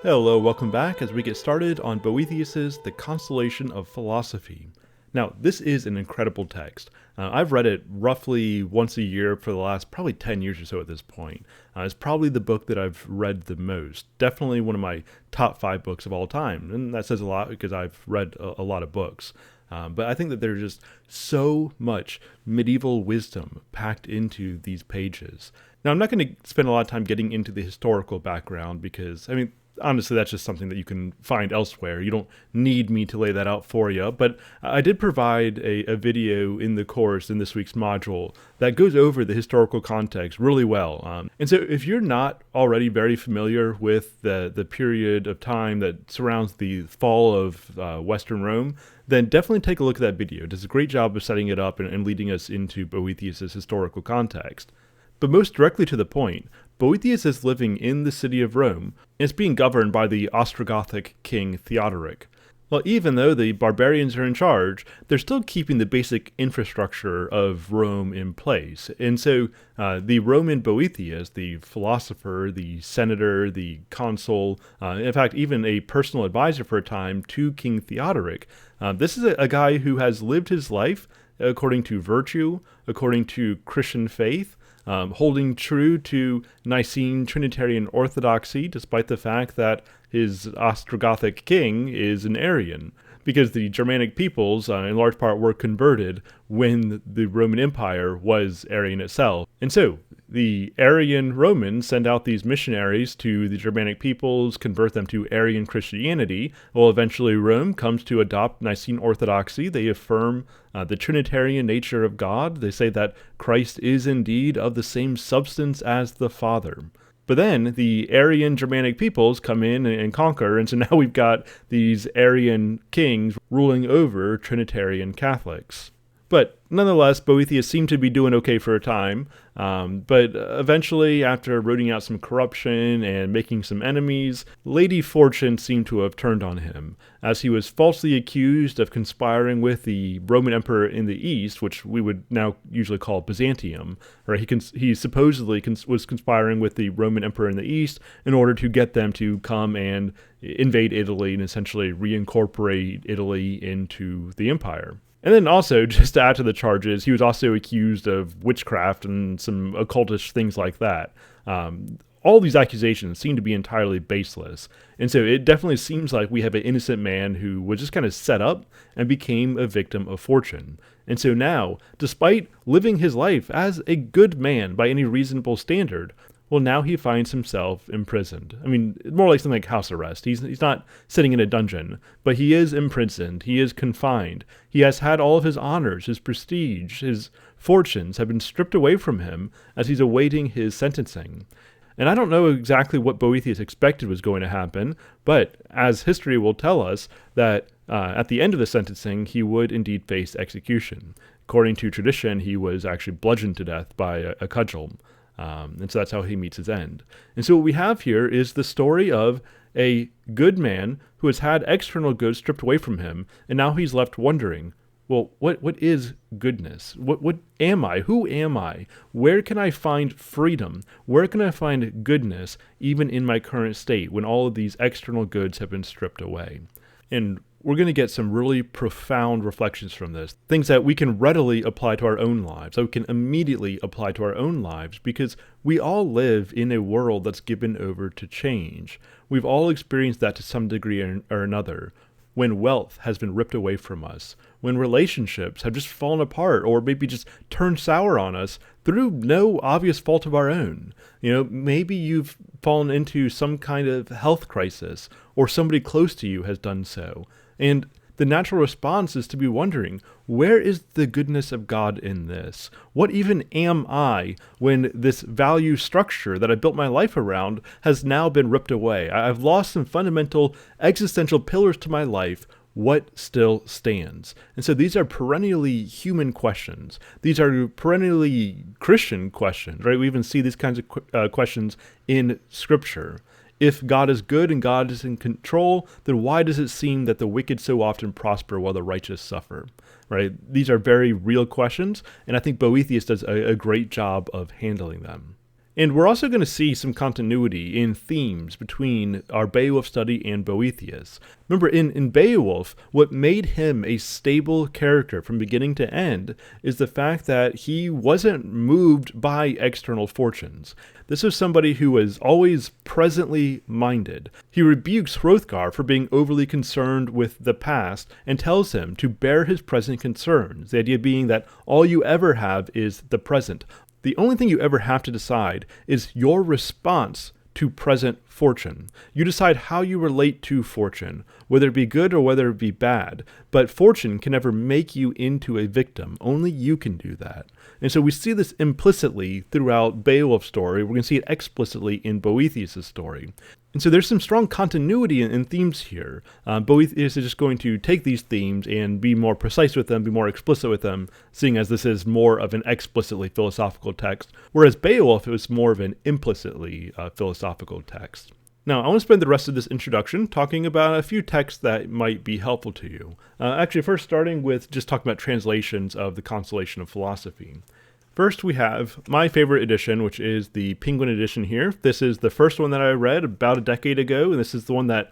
Hello, welcome back as we get started on Boethius's The Consolation of Philosophy. Now, this is an incredible text. I've read it roughly once a year for the last probably 10 years or so at this point. It's probably the book that I've read the most. Definitely one of my top 5 books of all time. And that says a lot because I've read a lot of books. But I think that there's just so much medieval wisdom packed into these pages. Now, I'm not going to spend a lot of time getting into the historical background because, honestly, that's just something that you can find elsewhere. You don't need me to lay that out for you, but I did provide a video in the course in this week's module that goes over the historical context really well. And so if you're not already very familiar with the period of time that surrounds the fall of Western Rome, then definitely take a look at that video. It does a great job of setting it up and leading us into Boethius' historical context. But most directly to the point, Boethius is living in the city of Rome, and it's being governed by the Ostrogothic king Theodoric. Well, even though the barbarians are in charge, they're still keeping the basic infrastructure of Rome in place. And so the Roman Boethius, the philosopher, the senator, the consul, in fact, even a personal advisor for a time to King Theodoric, this is a guy who has lived his life according to virtue, according to Christian faith, holding true to Nicene Trinitarian orthodoxy, despite the fact that his Ostrogothic king is an Arian, because the Germanic peoples, in large part, were converted when the Roman Empire was Arian itself. And so, the Arian Romans send out these missionaries to the Germanic peoples, convert them to Arian Christianity. Well, eventually Rome comes to adopt Nicene orthodoxy. They affirm the Trinitarian nature of God. They say that Christ is indeed of the same substance as the Father. But then the Arian Germanic peoples come in and conquer, and so now we've got these Arian kings ruling over Trinitarian Catholics. But nonetheless, Boethius seemed to be doing okay for a time, but eventually, after rooting out some corruption and making some enemies, Lady Fortune seemed to have turned on him, as he was falsely accused of conspiring with the Roman Emperor in the East, which we would now usually call Byzantium. Right? He supposedly was conspiring with the Roman Emperor in the East in order to get them to come and invade Italy and essentially reincorporate Italy into the empire. And then also, just to add to the charges, he was also accused of witchcraft and some occultish things like that. All these accusations seem to be entirely baseless. And so it definitely seems like we have an innocent man who was just kind of set up and became a victim of fortune. And so now, despite living his life as a good man by any reasonable standard, well, now he finds himself imprisoned. More like something like house arrest. He's not sitting in a dungeon, but he is imprisoned. He is confined. He has had all of his honors, his prestige, his fortunes have been stripped away from him as he's awaiting his sentencing. And I don't know exactly what Boethius expected was going to happen, but as history will tell us, that at the end of the sentencing, he would indeed face execution. According to tradition, he was actually bludgeoned to death by a cudgel. And so that's how he meets his end. And so what we have here is the story of a good man who has had external goods stripped away from him, and now he's left wondering, well, what is goodness? What am I? Who am I? Where can I find freedom? Where can I find goodness, even in my current state, when all of these external goods have been stripped away? And we're going to get some really profound reflections from this, things that we can readily apply to our own lives, that we can immediately apply to our own lives, because we all live in a world that's given over to change. We've all experienced that to some degree or another. When wealth has been ripped away from us, when relationships have just fallen apart or maybe just turned sour on us through no obvious fault of our own. Maybe you've fallen into some kind of health crisis, or somebody close to you has done so. And the natural response is to be wondering, where is the goodness of God in this? What even am I when this value structure that I built my life around has now been ripped away? I've lost some fundamental existential pillars to my life. What still stands? And so these are perennially human questions. These are perennially Christian questions, right? We even see these kinds of questions in Scripture. If God is good and God is in control, then why does it seem that the wicked so often prosper while the righteous suffer? Right? These are very real questions, and I think Boethius does a great job of handling them. And we're also going to see some continuity in themes between our Beowulf study and Boethius. Remember, in Beowulf, what made him a stable character from beginning to end is the fact that he wasn't moved by external fortunes. This is somebody who was always presently minded. He rebukes Hrothgar for being overly concerned with the past and tells him to bear his present concerns, the idea being that all you ever have is the present. The only thing you ever have to decide is your response to present fortune. You decide how you relate to fortune, whether it be good or whether it be bad. But fortune can never make you into a victim. Only you can do that. And so we see this implicitly throughout Beowulf's story. We're going to see it explicitly in Boethius' story. And so there's some strong continuity in themes here. Boethius is just going to take these themes and be more precise with them, be more explicit with them, seeing as this is more of an explicitly philosophical text, whereas Beowulf was more of an implicitly philosophical text. Now, I want to spend the rest of this introduction talking about a few texts that might be helpful to you. Actually, first starting with just talking about translations of the Consolation of Philosophy. First, we have my favorite edition, which is the Penguin edition here. This is the first one that I read about a decade ago, and this is the one that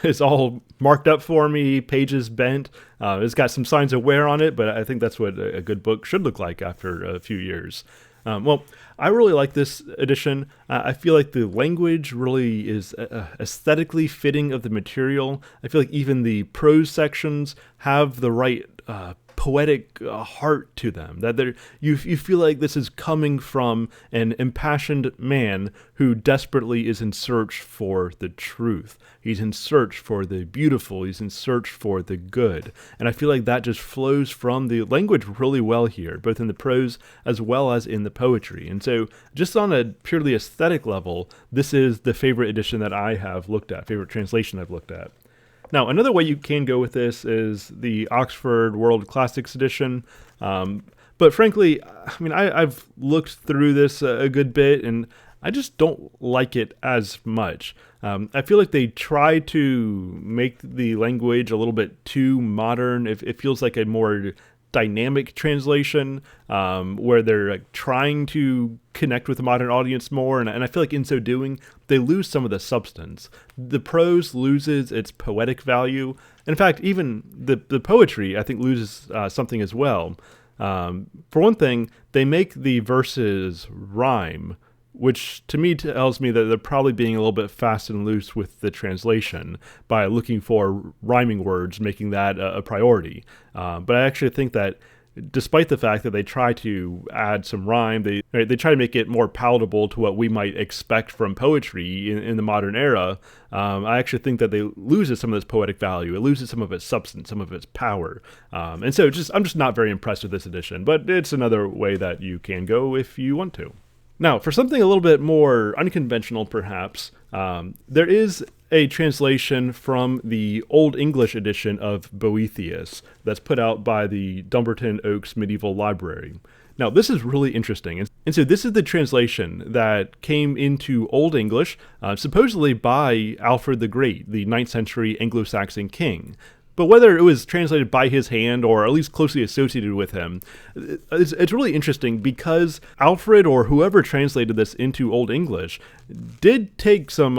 is all marked up for me, pages bent. It's got some signs of wear on it, but I think that's what a good book should look like after a few years. Well, I really like this edition. I feel like the language really is aesthetically fitting of the material. I feel like even the prose sections have the right poetic heart to them, that you feel like this is coming from an impassioned man who desperately is in search for the truth. He's in search for the beautiful. He's in search for the good. And I feel like that just flows from the language really well here, both in the prose as well as in the poetry. And so just on a purely aesthetic level, this is the favorite edition that I have looked at, favorite translation I've looked at. Now, another way you can go with this is the Oxford World Classics edition. But frankly, I mean, I've looked through this a good bit, and I just don't like it as much. I feel like they try to make the language a little bit too modern. It feels like a more dynamic translation where they're trying to connect with the modern audience more, and I feel like in so doing they lose some of the substance. The prose loses its poetic value. In fact, even the poetry I think loses something as well. For one thing, they make the verses rhyme, which to me tells me that they're probably being a little bit fast and loose with the translation by looking for rhyming words, making that a priority. But I actually think that despite the fact that they try to add some rhyme, they try to make it more palatable to what we might expect from poetry in the modern era. I actually think that they loses some of this poetic value. It loses some of its substance, some of its power. And so I'm just not very impressed with this edition, but it's another way that you can go if you want to. Now, for something a little bit more unconventional, perhaps, there is a translation from the Old English edition of Boethius that's put out by the Dumbarton Oaks Medieval Library. Now, this is really interesting. And so this is the translation that came into Old English, supposedly by Alfred the Great, the 9th century Anglo-Saxon king. But whether it was translated by his hand or at least closely associated with him, it's really interesting because Alfred or whoever translated this into Old English did take some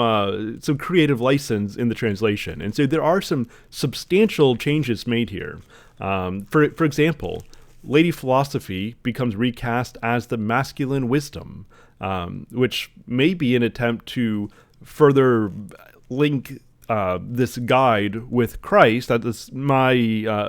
creative license in the translation. And so there are some substantial changes made here. For example, Lady Philosophy becomes recast as the masculine wisdom, which may be an attempt to further link this guide with Christ. That is my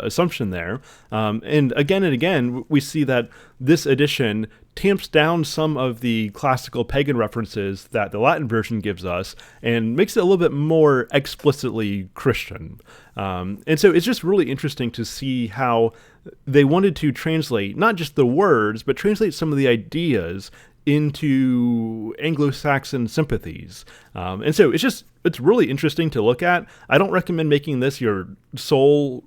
assumption there. And again, we see that this edition tamps down some of the classical pagan references that the Latin version gives us and makes it a little bit more explicitly Christian. And so it's just really interesting to see how they wanted to translate not just the words, but translate some of the ideas into Anglo-Saxon sympathies. And so it's really interesting to look at. I don't recommend making this your sole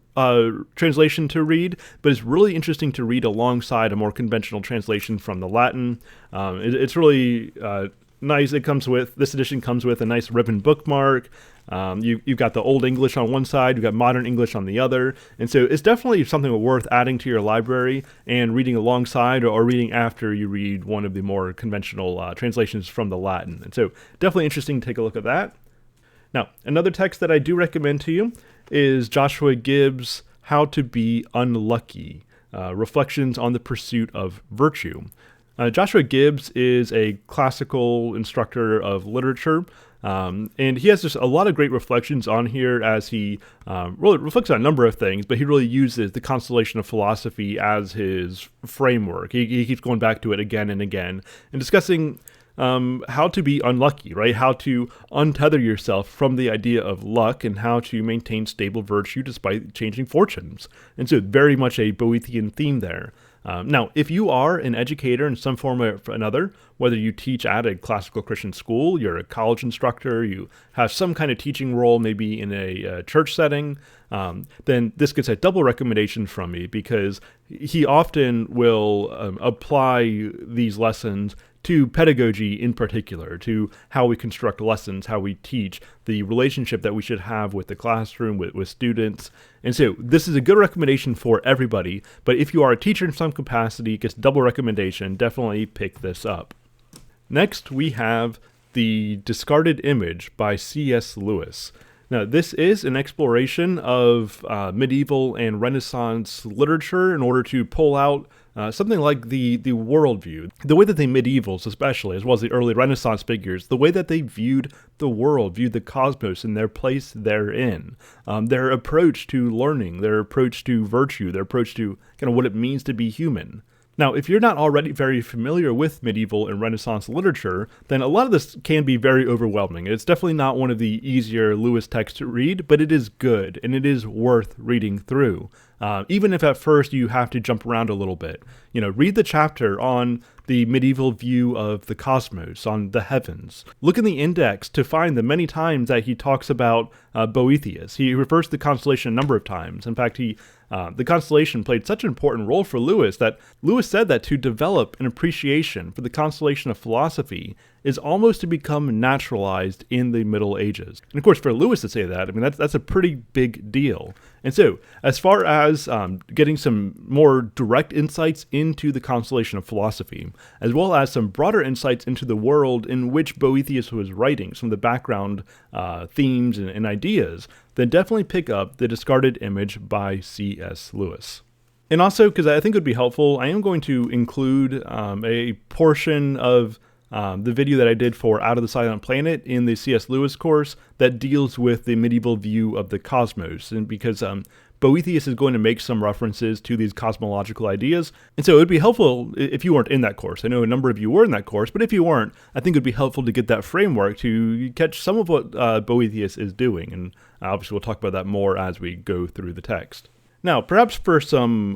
translation to read, but it's really interesting to read alongside a more conventional translation from the Latin. It's really nice. This edition comes with a nice ribbon bookmark. You've got the Old English on one side, you've got Modern English on the other, and so it's definitely something worth adding to your library and reading alongside or reading after you read one of the more conventional translations from the Latin. And so definitely interesting to take a look at that. Now, another text that I do recommend to you is Joshua Gibbs' How to Be Unlucky, Reflections on the Pursuit of Virtue. Joshua Gibbs is a classical instructor of literature, and he has just a lot of great reflections on here as he really reflects on a number of things, but he really uses the Consolation of philosophy as his framework. He keeps going back to it again and again and discussing how to be unlucky, right? How to untether yourself from the idea of luck and how to maintain stable virtue despite changing fortunes. And so very much a Boethian theme there. Now, if you are an educator in some form or another, whether you teach at a classical Christian school, you're a college instructor, you have some kind of teaching role, maybe in a church setting, then this gets a double recommendation from me because he often will apply these lessons to pedagogy in particular, to how we construct lessons, how we teach, the relationship that we should have with the classroom, with students. And so this is a good recommendation for everybody, but if you are a teacher in some capacity, it gets double recommendation, definitely pick this up. Next, we have The Discarded Image by C.S. Lewis. Now, this is an exploration of medieval and Renaissance literature in order to pull out something like the worldview, the way that the medievals especially, as well as the early Renaissance figures, the way that they viewed the world, viewed the cosmos and their place therein, their approach to learning, their approach to virtue, their approach to kind of what it means to be human. Now, if you're not already very familiar with medieval and Renaissance literature, then a lot of this can be very overwhelming. It's definitely not one of the easier Lewis texts to read, but it is good, and it is worth reading through. Even if at first you have to jump around a little bit. Read the chapter on the medieval view of the cosmos, on the heavens. Look in the index to find the many times that he talks about Boethius. He refers to the Consolation a number of times. In fact, the Consolation played such an important role for Lewis that Lewis said that to develop an appreciation for the Consolation of philosophy is almost to become naturalized in the Middle Ages. And of course, for Lewis to say that, that's a pretty big deal. And so, as far as getting some more direct insights into the Consolation of philosophy, as well as some broader insights into the world in which Boethius was writing, some of the background themes and ideas, then definitely pick up The Discarded Image by C.S. Lewis. And also, because I think it would be helpful, I am going to include a portion of the video that I did for Out of the Silent Planet in the C.S. Lewis course that deals with the medieval view of the cosmos. And because Boethius is going to make some references to these cosmological ideas. And so it would be helpful if you weren't in that course. I know a number of you were in that course, but if you weren't, I think it would be helpful to get that framework to catch some of what Boethius is doing. And obviously we'll talk about that more as we go through the text. Now, perhaps for some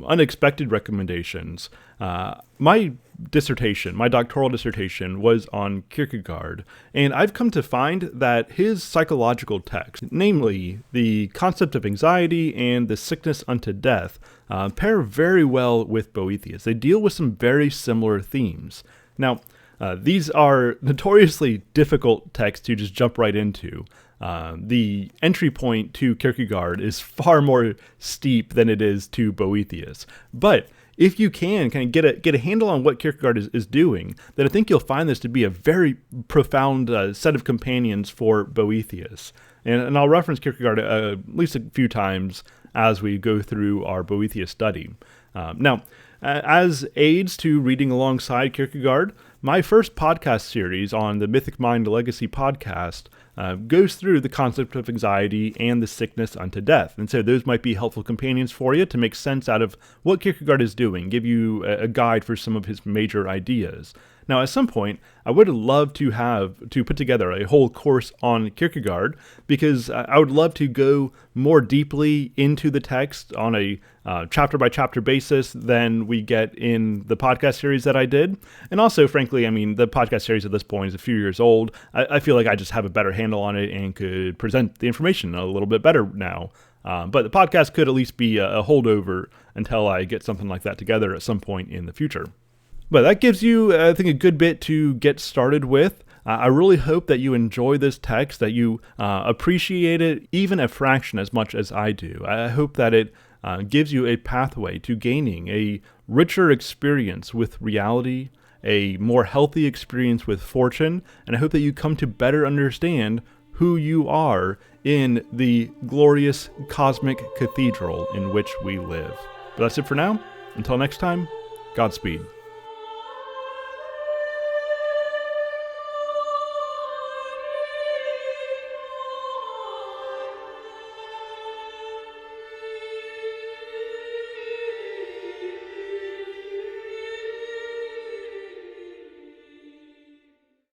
unexpected recommendations, my doctoral dissertation was on Kierkegaard, and I've come to find that his psychological text, namely the concept of anxiety and the sickness unto death, pair very well with Boethius. They deal with some very similar themes. Now, these are notoriously difficult texts to just jump right into. The entry point to Kierkegaard is far more steep than it is to Boethius. But if you can kind of get a handle on what Kierkegaard is doing, then I think you'll find this to be a very profound set of companions for Boethius. And I'll reference Kierkegaard at least a few times as we go through our Boethius study. Now, as aids to reading alongside Kierkegaard, my first podcast series on the Mythic Mind Legacy podcast goes through the concept of anxiety and the sickness unto death. And so those might be helpful companions for you to make sense out of what Kierkegaard is doing, give you a guide for some of his major ideas. Now, at some point, I would love to put together a whole course on Kierkegaard, because I would love to go more deeply into the text on a chapter-by-chapter basis than we get in the podcast series that I did. And also, frankly, the podcast series at this point is a few years old. I feel like I just have a better handle on it and could present the information a little bit better now. But the podcast could at least be a holdover until I get something like that together at some point in the future. But that gives you, I think, a good bit to get started with. I really hope that you enjoy this text, that you appreciate it even a fraction as much as I do. I hope that it gives you a pathway to gaining a richer experience with reality, a more healthy experience with fortune, and I hope that you come to better understand who you are in the glorious cosmic cathedral in which we live. But that's it for now. Until next time, Godspeed.